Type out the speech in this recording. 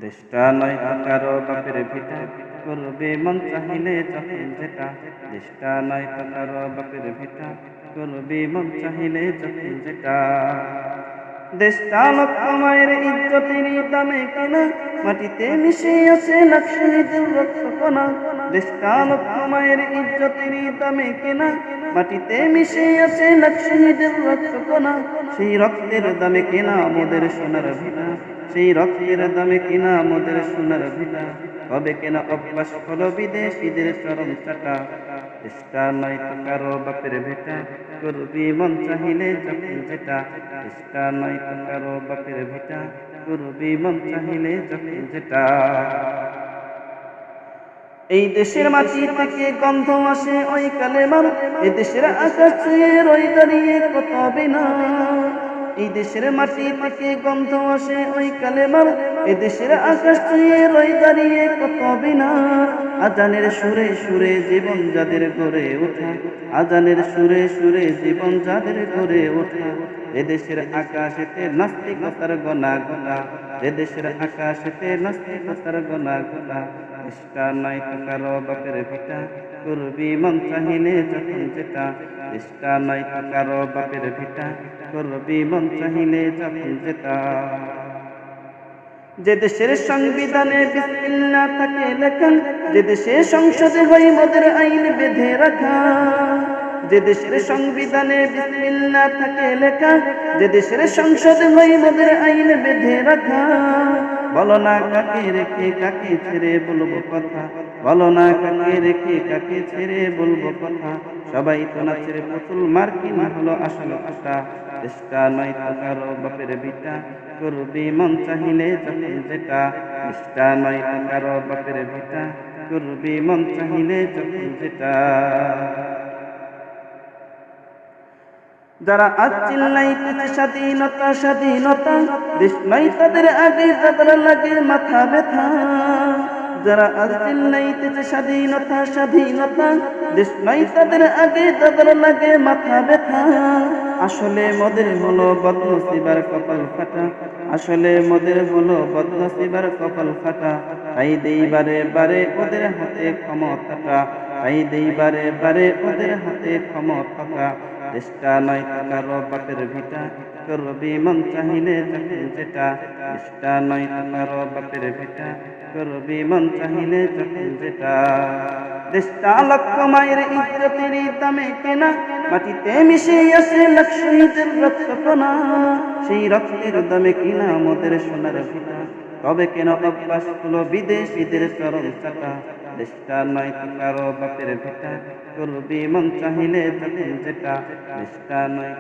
দেশটা নয় তো কারো বাপের ভিটা, করবে মন চাহিলে যখন যেটা। দেশটা নয় তো কারো বাপের ভিটা, করবে মন চাহিলে যখন যেটা। দেশটা লক্ষ মায়ের ইজ্জতেরই দামে কেনা, মাটিতে মিশে আছে লাখ শহীদের রক্ত কণা। দেশটা লক্ষ মায়ের ইজ্জতেরই দামে কেনা, মাটিতে মিশে আছে লাখ শহীদের রক্ত কণা। সেই রক্তের দামে কেনা মোদের সোনার ভিটা, সেই রক্তের দামে কেনা মোদের সোনার ভিটা। কবে কেন অভ্যাস হলো বিদেশিদের চরম চাটা। দেশটা নয় তো কারো বাপের ভিটা, করবি মন চাহিলে যখন যেটা। দেশটা নয় তো কারো বাপের ভিটা, করবি মন চাহিলে যখন যেটা। এই দেশের মাটি থেকে গন্ধ আসে ওই কালেমার, এই দেশের আকাশ ছুঁয়ে রই দাঁড়িয়ে কত বিনা। এই দেশের মাটি থেকে গন্ধ আসে ওই কালেমার, এই দেশের আকাশ ছুঁয়ে রই দাঁড়িয়ে কত বিনা। আজানের সুরে সুরে জীবন যাদের গড়ে ওঠা, আজানের সুরে সুরে জীবন যাদের গড়ে ওঠা। এদেশের আকাশেতে নাস্তিকতার গনা গনা, এদেশের আকাশেতে নাস্তিকতার গনা গনা। দেশটা নয় তো কারো বাপের ভিটা, করবি মন চাহিলে যখন যেটা। দেশটা নয় তো কারো বাপের ভিটা, করবি মন চাহিলে যখন যেটা। যে দেশের সংবিধানে বিসমিল্লাহ থাকে লেখা, যে দেশে সংসদে হয় মোদের আইন বেঁধে রাখা। যে দেশের সংবিধানে বিসমিল্লাহ থাকে লেখা, যে দেশের সংসদে হয় মোদের আইন বেঁধে রাখা। বলো না কাকে রেখে কাকে ছেড়ে বলবো কথা, বলো না কাকে রেখে কাকে ছেড়ে বলবো কথা। সবাই তো নাচের পুতুল, মার্কিন হলো আসল কথা। দেশটা নয় তো কারো বাপের ভিটা, করবি মন চাহিলে যখন যেটা। দেশটা নয় তো কারো বাপের ভিটা, করবি মন চাহিলে যখন যেটা। যারা আজ চিল্লাইতেছে স্বাধীনতা স্বাধীনতা, দেশ নাই তাদের আগে তাদের লাগে মাথা ব্যথা। যারা আজ চিল্লাইতেছে স্বাধীনতা স্বাধীনতা, দেশ নাই তাদের আগে তাদের লাগে মাথা ব্যথা। আসলে মোদের হলো বদনসিবার কপাল ফাটা, আসলে মোদের হলো বদনসিবার কপাল ফাটা। তাই দেই বারে বারে ওদের হাতে ক্ষমতাটা, তাই দেই বারে বারে ওদের হাতে ক্ষমতাটা। দেশটা নয় তো কারো বাপের ভিটা, করবি মন চাহিলে যখন যেটা। দেশটা নয় তো কারো বাপের ভিটা, করবি মন চাহিলে যখন যেটা। দেশটা লক্ষ মায়ের ইজ্জতেরই দামে কেনা, মাটিতে মিশে আছে লাখ শহীদের রক্ত কণা। সেই রক্তের দামে কিনা মোদের সোনার ভিটা, তবে কেন অভ্যাস হলো বিদেশিদের চরম চাটা। দেশটা নয় তো কারো বাপের ভিটা, করবি মন চাহিলে যখন যেটা। দেশটা নয়